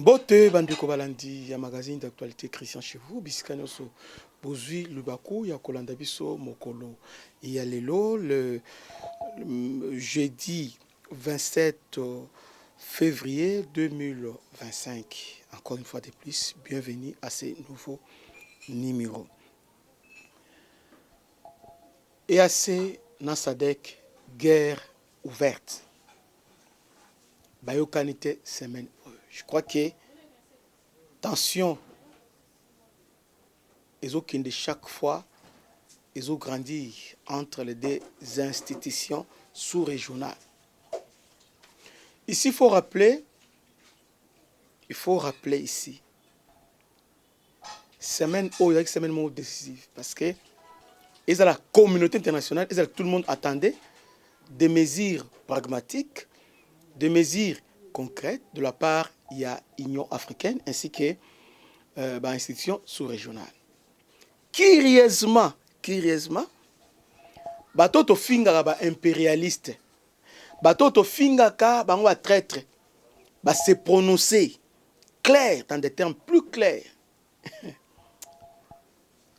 Mbote bandeko balandi ya magazine d'actualité Christian chez vous bisikano so bozui lubaku ya kolanda biso mokolo ya lelo le jeudi 27 février 2025. Encore une fois de plus, bienvenue à ce nouveau numéro. EAC Nasadek, guerre ouverte. Bayokanite semaine. Je crois que tension, ils ont de chaque fois, ils ont grandi entre les deux institutions sous-régionales. Ici, il faut rappeler ici, semaine décisive, parce que ils ont la communauté internationale, tout le monde attendait des mesures pragmatiques, des mesures concrètes de la part de l'Union africaine ainsi que l'institution sous-régionale. Curieusement, batoto finga ba impérialiste, batoto finga ka bango ba traître, ba se prononcer clair dans des termes plus clairs.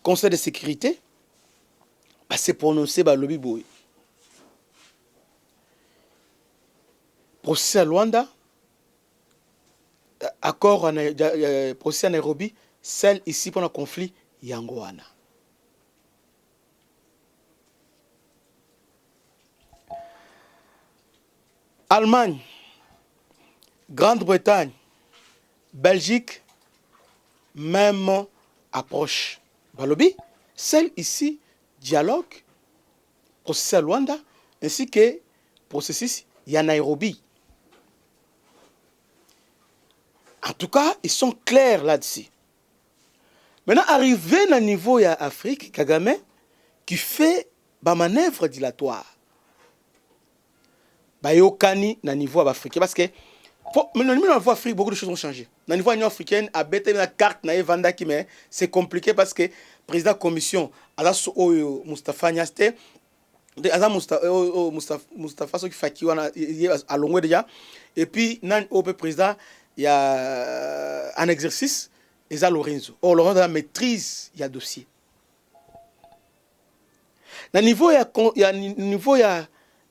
Conseil de sécurité, ba se prononcer ba lobby boy. Procès à Luanda, accord procès à Nairobi, celle ici pour le conflit Yangoana. Allemagne, Grande-Bretagne, Belgique, même approche. Balobi, celle ici, dialogue, procès à Luanda, ainsi que processus ya Nairobi. En tout cas, ils sont clairs là-dessus. Maintenant, arrivé à un niveau de l'Afrique, Kagame, qui fait des manœuvres dilatoires. Bayokani na niveau africain. Parce que, maintenant, au niveau africain, beaucoup de choses ont changé. Au niveau africain, à bête la carte na Vanda qui mais c'est compliqué parce que le président de la commission, Mustafa Niaste, Mustafa Soki Faki, à Longwe déjà, et puis, le président, il y a un exercice, et ça Lorenzo. Or, Lorenzo a maîtrise, il y a dossier. Au niveau, il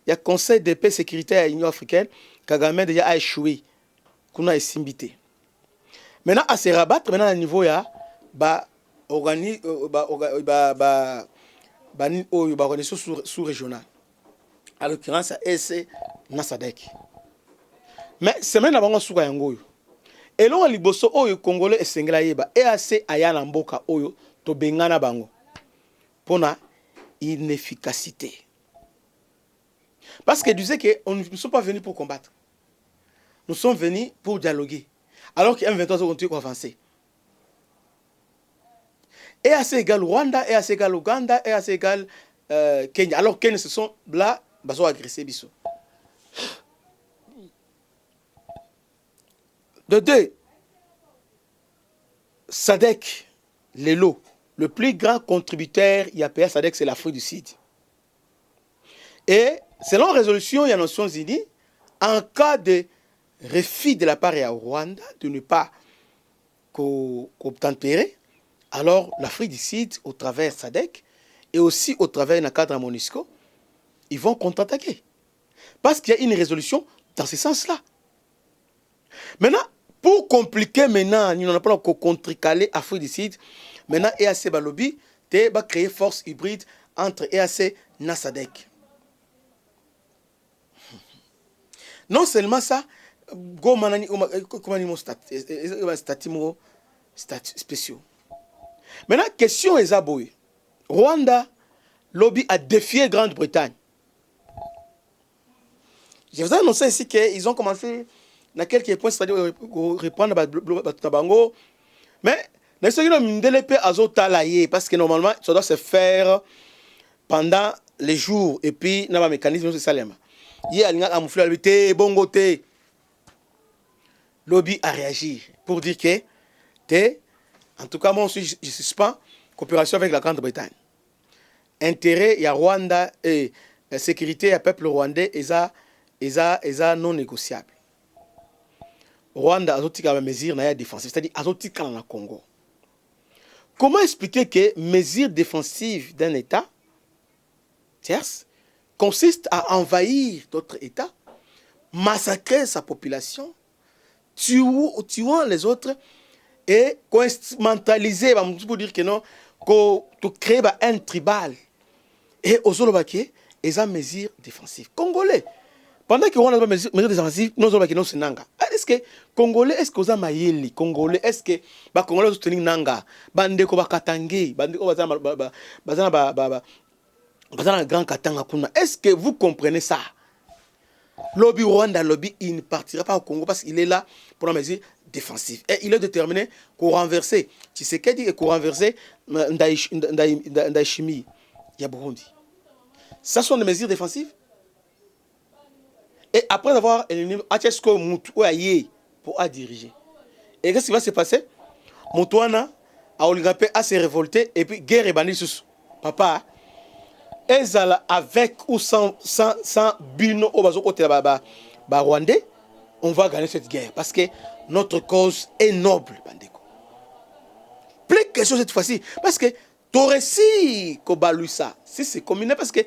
y a conseil de paix et sécurité à l'Union africaine, Kagame déjà a échoué. Qu'on a simbité. Maintenant, à se rabattre, maintenant, à niveau, il y a organisation sous-régionale. À l'occurrence, c'est Nasadek. Mais semaine avant, on a un et là, liboso oyo Congolais et Sengla yeba EAC ayana mboka oyo to bengana bango pona inefficacité. Parce que disait que nous ne sommes pas venus pour combattre. Nous sommes venus pour dialoguer. Alors que M23 continue à avancer. EAC égale Rwanda, EAC égale Ouganda, EAC égale Kenya. Alors Kenya ce sont là baso agressé biso. De deux, SADC, l'ELO, le plus grand contributeur IAPA SADC, c'est l'Afrique du Sud. Et selon la résolution des Nations Unies, en cas de refus de la part de Rwanda de ne pas obtempérer, alors l'Afrique du Sud, au travers SADC et aussi au travers d'un cadre à MONUSCO, ils vont contre-attaquer. Parce qu'il y a une résolution dans ce sens-là. Maintenant, pour compliquer maintenant, nous n'avons pas contre-calé l'Afrique du Sud. Maintenant, EAC Balobi va créer force hybride entre EAC et Nasadek. Non seulement ça, statut spéciaux. Maintenant, question est aboye. Rwanda, lobby a défié Grande-Bretagne. Je vous ai annoncé ici qu'ils ont commencé dans quelques points, c'est-à-dire répondre à Tabango. Mais, parce que normalement, ça doit se faire pendant les jours. Et puis, il y a un mécanisme de Salema. Il y a un lobby a réagi pour dire que, en tout cas, moi aussi, je suspends coopération avec la Grande-Bretagne. Intérêt, il y a Rwanda et la sécurité, il y a peuple rwandais, et ça non négociable. Rwanda azotika mesure na ya défensive, c'est-à-dire azotika na Congo. Comment expliquer que mesure défensive d'un État tierce consiste à envahir d'autres États, massacrer sa population, tuant les autres et instrumentaliser, pour dire que non, pour créer un tribal. Et aux Olobaki, ils ont mesure défensive. Congolais, pendant que on a mesure défensive, nous avons non Nanga. Est-ce que Congolais, est-ce que vous avez mayeli Congolais, est-ce que ba Congolais vous tenir Nanga, bande ko ba Katange, bande ko bazana grand Katanga kuna. Est-ce que vous comprenez ça? Lobby Rwanda, lobby, il ne partira pas au Congo parce qu'il est là pour la mesure défensive. Et il est déterminé qu'on renverser. Tu sais qu'est-ce qu'on renverser Ndaishimi, il y a Burundi. Ça sont des mesures défensives. Et après avoir éliminé Achesko Moutou pour diriger. Et qu'est-ce qui va se passer? Moutouana a Oligapé à se révolter et puis guerre et bandit sous papa. Ezala avec ou sans bino au bazo côté Rwandais, on va gagner cette guerre parce que notre cause est noble, bandeko. Plus de questions cette fois-ci parce que t'aurais si kobalu ça, si c'est communé parce que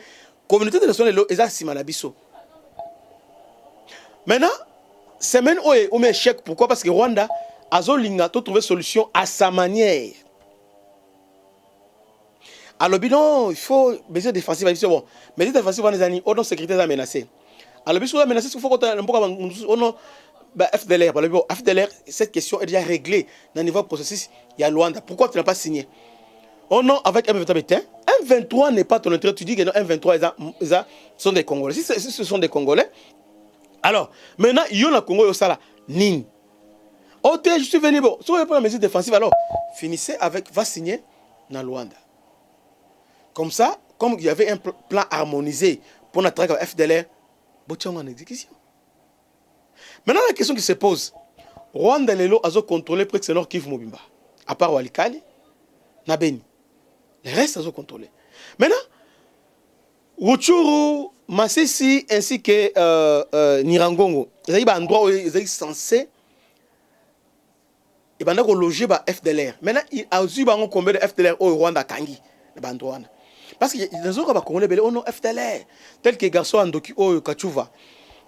communauté de nations est là simanabiso. Maintenant, semaine où on met échec, pourquoi? Parce que Rwanda a trouvé solution à sa manière. Alors, non, il faut mesures défensives. Bon, mesures défensives, on a nos sécurité menacée. Alors, il faut menacer, il faut qu'on FDLR. FDLR, cette question est déjà réglée dans le niveau processus. Il y a Luanda. Pourquoi tu n'as pas signé? Oh non, avec M23, M23 n'est pas ton intérêt. Tu dis que non, M23, ils sont des Congolais. Si ce sont des Congolais, alors, maintenant, il y a un Congo, il y a Ning. Oh, je suis venu, bon, si vous avez pas la mesure défensive, alors, finissez avec, va signer dans Luanda. Comme ça, comme il y avait un plan harmonisé pour notre travail avec FDLR, vous en exécution. Maintenant, la question qui se pose, Rwanda et Lelo ont contrôlé presque Nord Kivu Mobimba, à part Walikali, Nabeni. Les restes ont contrôlé. Maintenant, Rutshuru, Masisi ainsi que Nirangongo, ils ont un endroit où ils sont censés loger FDLR. Maintenant, il a eu combien de FDLR au Rwanda Kangi, parce que les autres Congolais on a FDLR, tel que garçon Andoki au Kachuva,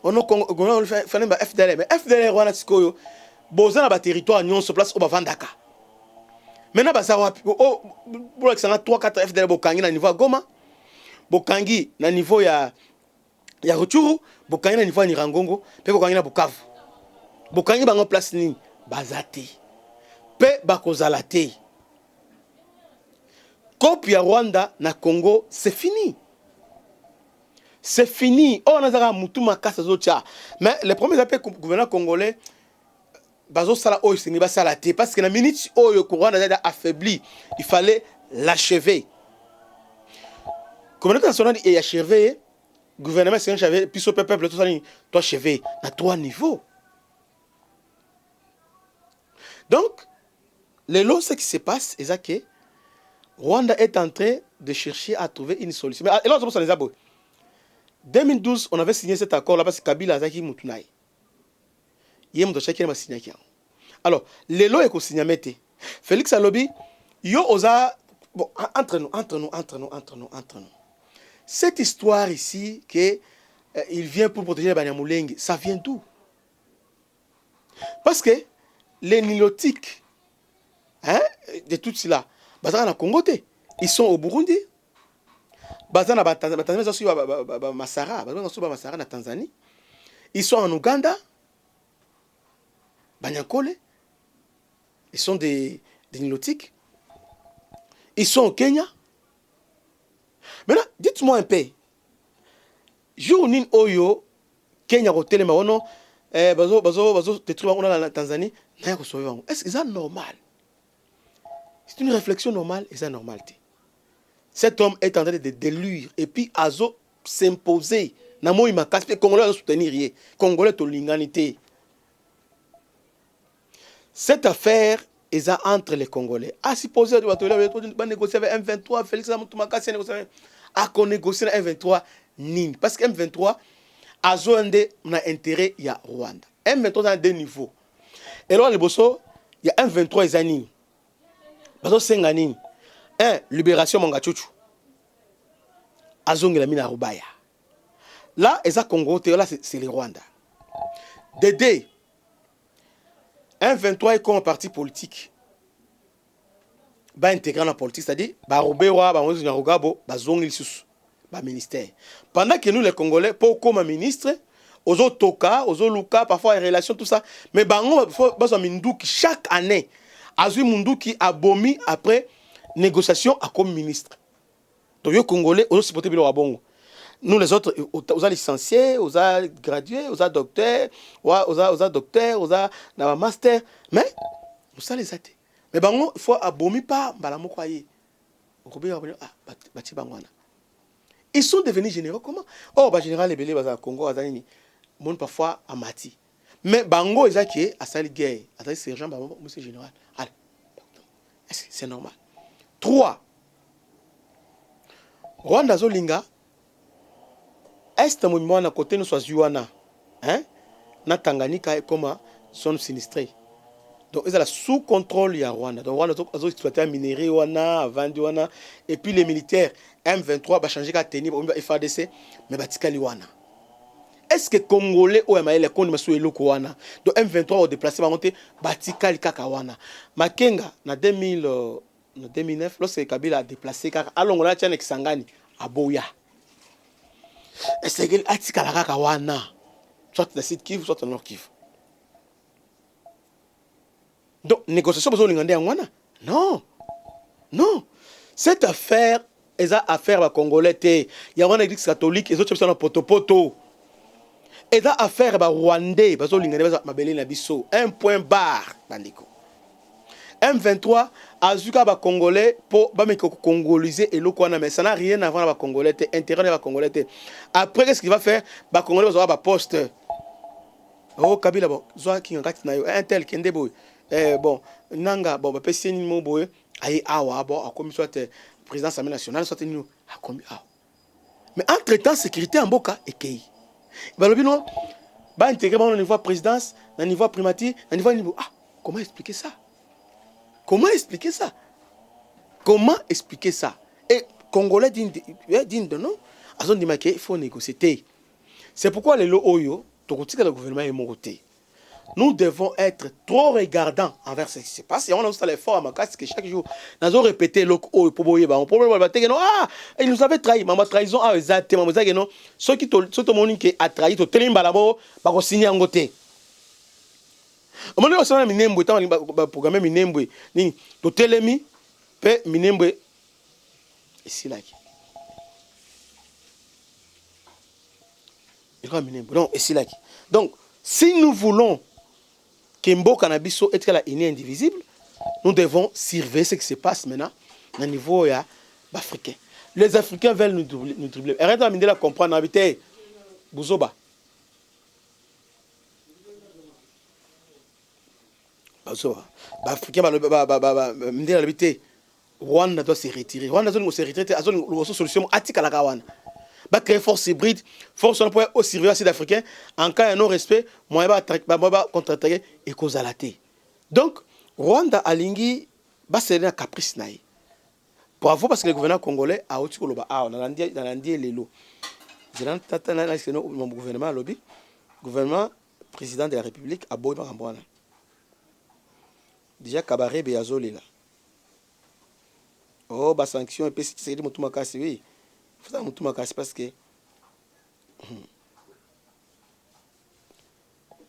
on a fait FDLR, mais FDLR Rwanda Sikoyo, Bozana ba territoire nyon se place au Bavandaka. Maintenant, pour l'exemple 3-4 FDLR Bokangi na niveau Goma. Bokangi na niveau ya Rutshuru, Bokangi na niveau ya Nirangongo, pe Bokangi na Bukavu. Bokangi bango place ni bazate. Pe bakozala te. Copie ya Rwanda na Congo, c'est fini. C'est fini. Oh, on a zara mutu makasa zocha. Mais les premiers appels gouvernement congolais bazo sala oyo c'est ni ba sala te parce que na minute oyo Rwanda a affaibli, il fallait l'achever. Communauté nationale est achevée, gouvernement est achevé, puis ce peuple tout ça est achevé à 3 niveaux. Donc, les lots, ce qui se passe, c'est que Rwanda est en train de chercher à trouver une solution. Mais alors, c'est les abos. 2012, on avait signé cet accord là parce que Kabila a signé Moutunaï. Il y a un chacun qui a signé. Alors, les lots est signé. Félix Alobi, yo osa, bon, entre nous. Cette histoire ici, qu'il vient pour protéger les Banyamulenge, ça vient d'où? Parce que les nilotiques, hein, de tout cela, bazana Congo, ils sont au Burundi. Bazana Masara, Masara na Tanzanie. Ils sont en Ouganda. Banyankole. Ils sont des nilotiques. Ils sont au Kenya. Maintenant, dites-moi un peu. Jour nin oyo Kenya hotel maono bazo détruire on a la Tanzanie, n'a pas sauvé. Est-ce que c'est normal? C'est une réflexion normale et c'est normal. Cet homme est en train de déluire et puis azo s'imposer. Namo il m'a cassé Congolais à soutenir rien. Congolais to l'inganité. Cette affaire est entre les Congolais. À supposer de négocier avec M23, Félix Amoutoumaka négocier à qu'on négocie avec M23 nin parce que M23 a un intérêt il y a Rwanda. M23 a 2 niveaux. Et là, il y a un 23 Zanini. Bazo Senganini. Un, libération Mangachuchu. Azong la mine à Rubaya. Là, et ça, Congo, là, c'est le Rwanda. Dédé. Un 23 est comme un parti politique. Ba intégrer la politique, c'est-à-dire, ba Rubewa, ba Moïse Nyarugabo, ba Zong il sous, ba ministère. Pendant que nous, les Congolais, pour comme ministre, aux autres Toka, aux autres Luka, parfois les relations, tout ça. Mais bango, il faut besoin Mindouki chaque année. Azui Mindouki a bomi après négociation à comme ministre. Donc, les Congolais, aux autres supporter Bilo Abongo. Nous, les autres, aux a licenciés, aux a gradués, aux a docteurs, aux a docteurs, aux a master. Mais, nous ça les athées. Mais bango, il faut abomi pas, balamo croyez. Ils sont devenus généraux comment? Oh, bah général Lebele, bah Congo, Azanini. Mon parfois à Mati. Mais bango, ils ont qui à sali guerre, à sali sergent, bah monsieur général. Allez, c'est normal. 3. Rwanda Zolinga. Est mon moment à côté nous soit Yuana, hein? Na Tanganyika comme sont sinistrés. Donc ils sont sous contrôle ya Rwanda. Donc Rwanda a exploité un minerai wana, vendu wana, et puis les militaires M23 va changer qu'à tenir au FADC, mais batika wana. Est-ce que Congolais ou Amaï les comptes massou eloko wana? Donc M23 au déplacé va monter batika likaka wana. Makenga na 2009 lorsque Kabila a déplacé kaka alongola tchane Kisangani à Boya. Est-ce que atika la kaka wana? Soit le site Kivu, soit le Nord Kivu. Donc, négociation, vous avez wana? Non. Non. Cette affaire, est une affaire à Congolais. Il y a une église catholique, les autres sont en poto-poto. Et une affaire à Rwandais, vous avez un point barre, bandiko. M23, Azuka ba Congolais pour congoliser et l'okwana, mais ça n'a rien à voir avec Congolais, intérêt avec Congolais. Après, qu'est-ce qu'il va faire? Ba Congolais va avoir poste. Oh, Kabila, bon, Zoa qui un tel qui est bon. Bon, Nanga, bon, bah, PC ni mo boy, aïe, awa, bon, à comme soit président de l'Assemblée nationale, soit nous, à comme awa. Mais entre-temps, sécurité en boka et kei. Bah, le bino, bah, intégrer au niveau présidence, au niveau primatie, au niveau. Ah, comment expliquer ça? Comment expliquer ça? Comment expliquer ça? Et Congolais digne de non, à zone de il faut négocier. C'est pourquoi les lots oyo, le gouvernement est monté. Nous devons être trop regardants envers ce qui se passe. Et on a aussi l'effort à ma casse que chaque jour, nous avons répété le oh, pour boyer, on problème ah, il nous avait trahi, maman trahison à exactement, maman non, ceux qui tout le monde qui a trahi, tout le monde balabo, pas qu'on signe en côté. On m'a dit aussi minembo, tant programme minembo, ni tout telemi, pe minembo ici là. Il va minembo, donc ici là. Donc si nous voulons que Mboka Kanabiso est indivisible, nous devons surveiller ce qui se passe maintenant au niveau africain. Les Africains veulent nous dribbler. Arrête de la comprendre, habiter Bouzoba. Bouzoba. Les Africains veulent habiter. Rwanda doit se retirer. Rwanda doit se retirer. Il y a une solution à Tikalakawan. Ba créer force hybride, force on peut aussi surveiller les Africains en cas de non-respect, moi va contre-attaquer et cause à la thé. Donc Rwanda alingi ba c'est un caprice naï. Pour avoir parce que le gouvernement congolais a aussi koloba dans l'andier les lots. Je l'entends là c'est mon gouvernement lobby, gouvernement président de la République a boy Marambwana. Déjà Kabaré Beazoli là. Oh ba sanction et puis c'est de motuma kasi oui. Il faut que je parce que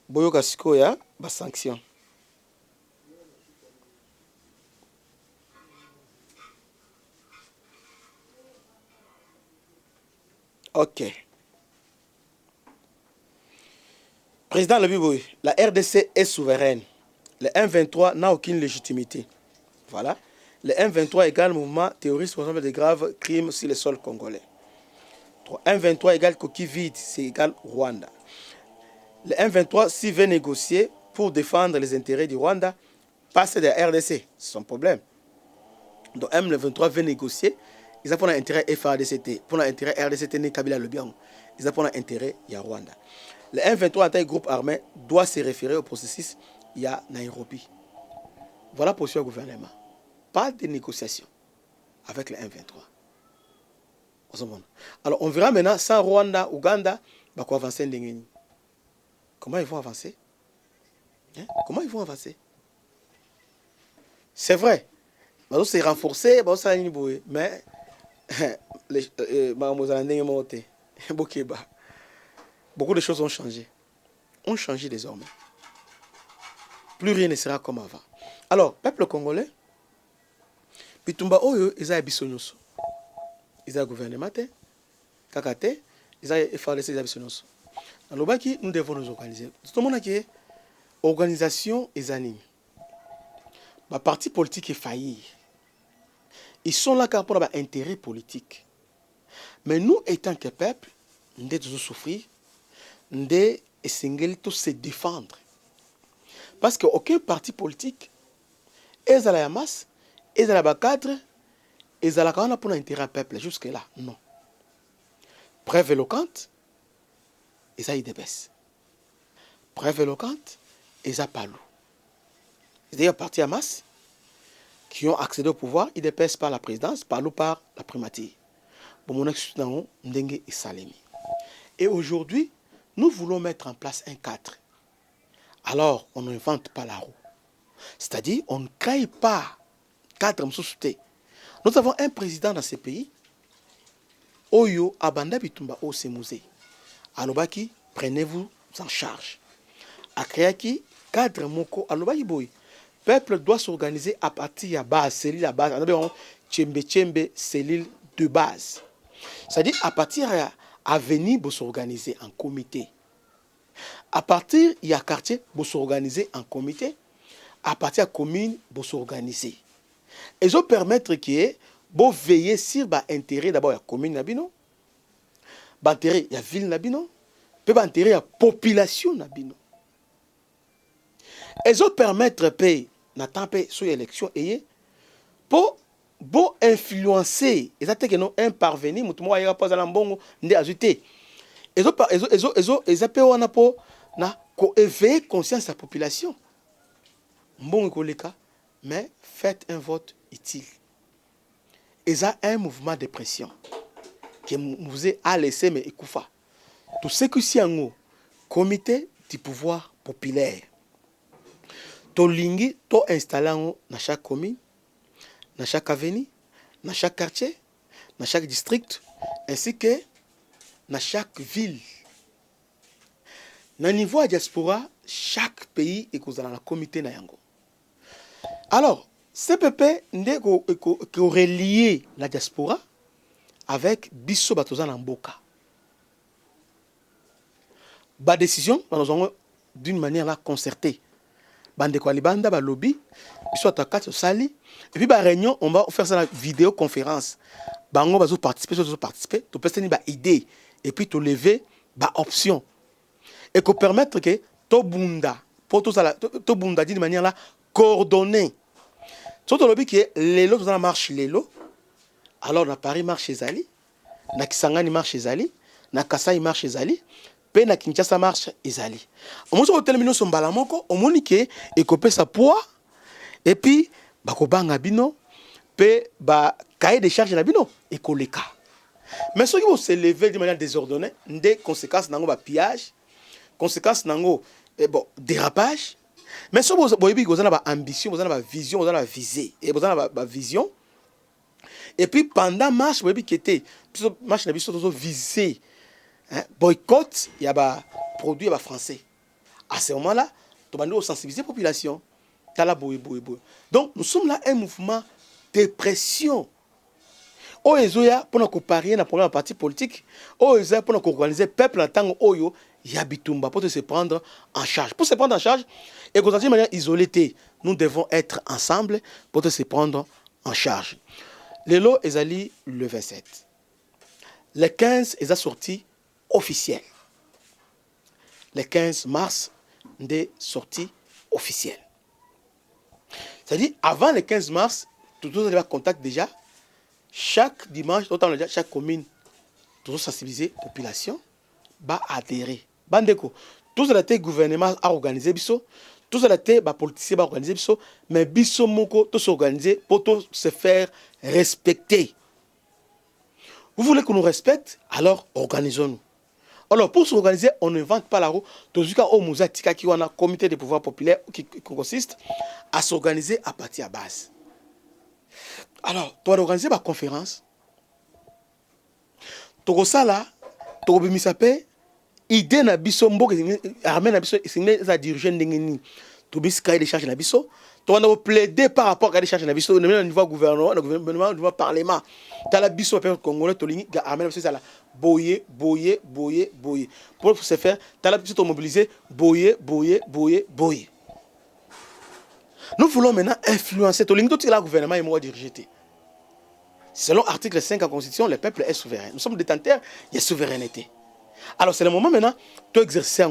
Boyoka Sikoya, ba sanction. Ok. Président Lebiboy, la RDC est souveraine. Le M23 n'a aucune légitimité. Voilà. Le M23 égale mouvement terroriste responsable de graves crimes sur le sol congolais. M23 égale coquille vide, c'est égal Rwanda. Le M23, s'il veut négocier pour défendre les intérêts du Rwanda, passe de la RDC, c'est son problème. Donc M23 veut négocier, ils ont pour l'intérêt FADCT, pour l'intérêt RDCT, ni Kabila le bien. Ils ont pour l'intérêt, il y a Rwanda. Le M23 en tant que groupe armé doit se référer au processus il y a Nairobi. Voilà pour ce gouvernement. Pas de négociation avec le M23. Alors, on verra maintenant, sans Rwanda, Ouganda, bah, quoi avancer. Comment ils vont avancer? Hein? Comment ils vont avancer? C'est vrai. Bah, c'est renforcé, bah, mais beaucoup de choses ont changé. Ont changé désormais. Plus rien ne sera comme avant. Alors, peuple congolais, Bitumba Oyo, ils ont bisonyoso. Ils ont gouvernement, kakate, ils ont FARDC, ils ont bisonyoso. Alors, nous devons nous organiser. Tout le monde a dit, organisation et anime. Ma parti politique est failli. Ils sont là pour avoir un intérêt politique. Mais nous, étant que peuple, nous devons souffrir, nous devons essayer de se défendre. Parce qu'aucun parti politique, ils ont la masse, ils ont la cadre, ils ont la cadre pour l'intérêt du peuple. Jusque-là, non. Preuve éloquente, ils ont IDPS. Preuve éloquente, ils ont PALU. C'est-à-dire parti à masse qui ont accédé au pouvoir, IDPS par la présidence, PALU par la primature. Et aujourd'hui, nous voulons mettre en place un cadre. Alors, on n'invente pas la roue. C'est-à-dire, on ne crée pas cadre. Nous avons un président dans ce pays, Oyo Abanda Bitumba Osemuse. Alobaki, prenez-vous en charge. Akreaki, cadre moko, alobaki boy. Peuple doit s'organiser à partir de base, cellule à base. Tchembe, cellule de base. C'est-à-dire, à partir à venir pour s'organiser en comité. À partir, il y a quartier pour s'organiser en comité. À partir de la commune pour s'organiser. Et ça permettre que vous veiller sur l'intérêt d'abord de la commune, l'intérêt de la ville, puis l'intérêt de la population. Et ça permettre que sur l'élection pour influencer, et non un parvenir, et ça pour éveiller conscience de la population. Mais faites un vote utile. Et ça un mouvement de pression qui vous a laissé mais écoufa. Tout ce que c'est un comité du pouvoir populaire. To lingi to installé dans chaque commune, dans chaque avenue, dans chaque quartier, dans chaque district, ainsi que dans chaque ville. Dans le niveau de la diaspora, chaque pays est dans la comité na yango. Alors, CPP n'est que relié la diaspora avec Bisso Batozan Mboka. Ba décision, nous avons d'une manière là concertée. Bande quoi libanda ba lobby, Bisso attaquer sali et puis ba réunion, on va faire ça la vidéoconférence. Bango bazo participer, to personne ba idée et puis to lever ba option. Et que permettre que to bunda pour tout ça to bunda d'une manière là coordonnée. Surtout le qui est l'élo, tout ça marche l'élo. Alors na Paris marche chez Ali, na Kisangani marche chez Ali, na Kasai marche chez Ali, pe na Kinshasa marche chez Ali. On monte au terminal son balamoko, on monique et copé sa poids et puis ba ko banga bino pe ba cahier de charge na bino et koleka. Mais ceux qui vont se lever de manière désordonnée, des conséquences nango ba pillage, conséquences nango dérapage. Mais si vous avez une ambition, vous avez une vision, vous avez une visée, et vous avez une vision. Et puis pendant la marche, vous avez une marche visée. Boycott, il y a des produits français. À ce moment-là, vous avez sensibiliser la population. Donc nous sommes là un mouvement de pression. Pour nous parier dans le parti politique, pour nous organiser le peuple en tant que Yabitumba pour se prendre en charge. Pour se prendre en charge, et que de manière isolée, nous devons être ensemble pour se prendre en charge. Le lot est allé le 27. Le 15 est sorti officiel. Le 15 mars, est sorti officiel. C'est-à-dire, avant le 15 mars, tout le monde avait contact déjà. Chaque dimanche, chaque commune, toujours sensibiliser la population, va adhérer. Bandeko, tout le gouvernement a organisé biso, Tous les té, les politiciens vont organiser biso, mais biso moko, tous s'organiser pour tous se faire respecter. Vous voulez qu'on nous respecte? Alors organisons-nous. Alors pour s'organiser, on n'invente pas la roue. Tout ce cas, au musée Tika qui a un comité de pouvoir populaire qui consiste à s'organiser à partir à base. Alors, tu vas organiser ma conférence. Tu vas ça là, tu vas misaper. Idée na biso mboka armée na biso c'est ça diriger ndengeni. Tu bis cahier de charge na biso. Tu vas plaider par rapport à des charges na biso au niveau gouvernement, au niveau parlement. Dans la biso peuple congolais to lingi armée na biso ça là. Boyer. Pour se faire, tu as la petite mobiliser, boyer. Nous voulons maintenant influencer tout le gouvernement et moi diriger. Selon l'article 5 de la Constitution, le peuple est souverain. Nous sommes détenteurs, il y a souveraineté. Alors c'est le moment maintenant de exercer.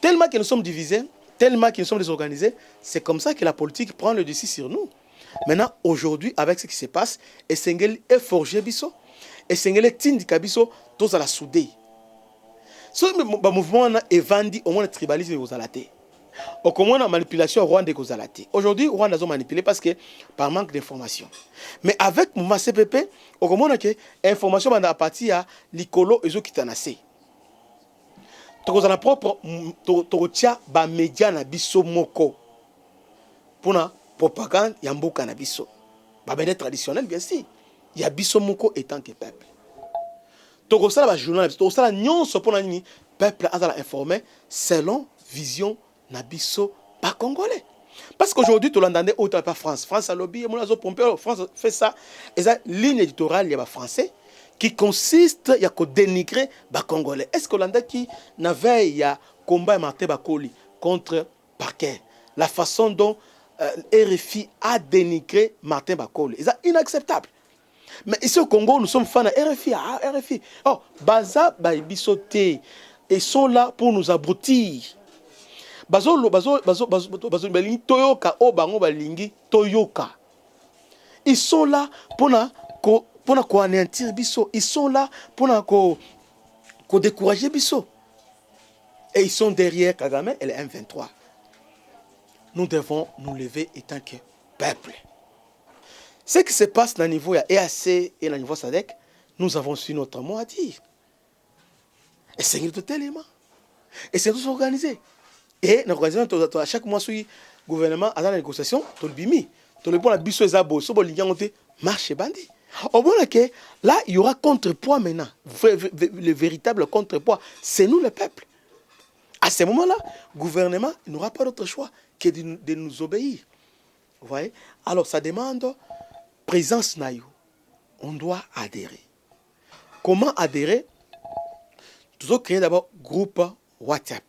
Tellement que nous sommes divisés, tellement que nous sommes désorganisés, c'est comme ça que la politique prend le dessus sur nous. Maintenant, aujourd'hui, avec ce qui se passe, Essengeli est forgé biso. Et Essengeli tindi kabiso tous à la soudée. Ce mouvement est vendu au moins le tribalisme aux alatés. Au moins la manipulation Rwanda aux alatés. Aujourd'hui, Rwanda a manipulé parce que par manque d'information. Mais avec le mouvement CPP, au moins que l'information à partir à l'icolo et qui t'anassé. Tu as la propre totia ba média na biso moko pour la propagande yambuka na biso. Ba média traditionnel bien sûr. Il y a biso moko étant que peuple. Tu as la journal, tu as la nyonso pour le peuple a informé selon vision na biso pas congolais. Parce qu'aujourd'hui tu l'entendais autant pas France. France a lobby, France fait ça et ça ligne éditoriale il y a français qui consiste à dénigrer les Congolais. Est-ce que l'Olanda qui n'avait pas combat Martin Bakoli contre Parquet, la façon dont RFI a dénigré Martin Bakoli, c'est inacceptable. Mais ici au Congo, nous sommes fans de RFI. RFI. Oh, Baza Baibisoté, ils sont là pour nous abrutir. Ils sont là pour anéantir biso, ils sont là pour décourager biso. Et ils sont derrière Kagame et le M23. Nous devons nous lever étant que peuple. Ce qui se passe dans le niveau EAC et dans le niveau SADC, nous avons su notre mot à dire. Et c'est tout élément. Et c'est tout organisé. Et nous organisons à chaque mois sur le gouvernement à la négociation, tout le bimi. Tout le monde a biso ezabo, so bolinga ngote marche bandi. Au moins que là, il y aura contrepoids maintenant. Le véritable contrepoids, c'est nous le peuple. À ce moment-là, le gouvernement n'aura pas d'autre choix que de nous obéir. Vous voyez? Alors, ça demande présence naïo. On doit adhérer. Comment adhérer? Nous avons créé d'abord un groupe WhatsApp.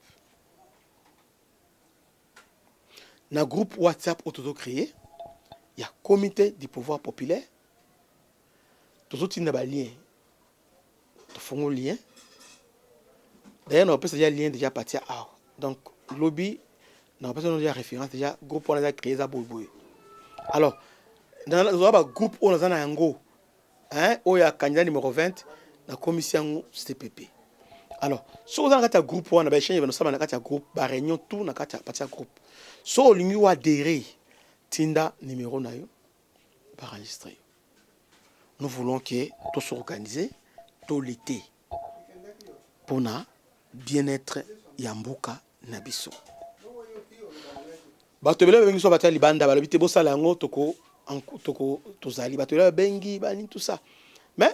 Dans le groupe WhatsApp que nous avons créé, il y a un comité du pouvoir populaire. Nous avons un lien. Nous faisons un lien. D'ailleurs, nous avons déjà un lien déjà parti à. Donc, lobby, nous avons déjà référence, déjà le groupe on a créé ça. Alors, nous avons un groupe où nous avons un go. Où il y a un candidat numéro 20 dans la commission CPP. Alors, si vous avez un groupe, on a échangé, nous avons un groupe, une réunion, tout, nous avons un groupe. Si vous avez adhéré, Tinda numéro nayo, par enregistrer. Nous voulons que tout s'organise, tout l'été, pour na bien-être yambuka nabiso. Batobela bengi so batali banda balobite bosala ngo toko tozali batobela bengi bani tout ça. Mais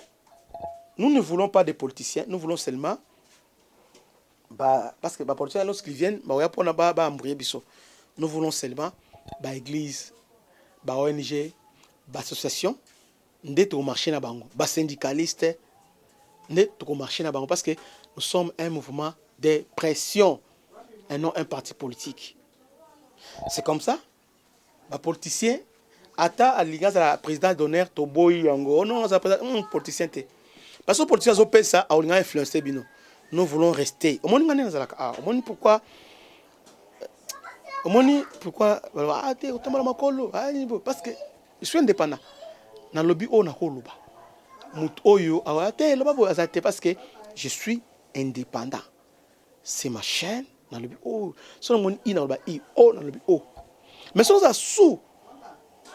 nous ne voulons pas des politiciens, nous voulons seulement parce que les politiciens lorsqu'ils viennent, nous voulons seulement l'église, l'ONG, l'association, nous marcher na bango, les syndicalistes, nous marcher na bango parce que nous sommes un mouvement de pression et non un parti politique. C'est comme ça. Les politiciens, à la présidente d'honneur, Toboy Yango, non, ça politicien. Parce que les politiciens ont fait ça, ils ont influencé. Nous voulons rester. Pourquoi? Parce que je suis indépendant. Dans le lobby, on a parce que je suis indépendant. C'est ma chaîne, nalobi o so mon i naloba i o nalobi o mais so ça sous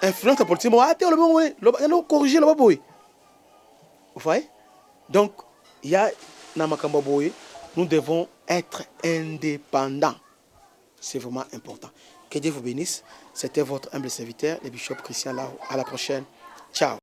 influence politique moi ate loba no corriger loba boy vous voyez donc il y a na makambo boy nous devons être indépendants. C'est vraiment important. Que Dieu vous bénisse. C'était votre humble serviteur, le bishop Christian Lao. À la prochaine. Ciao.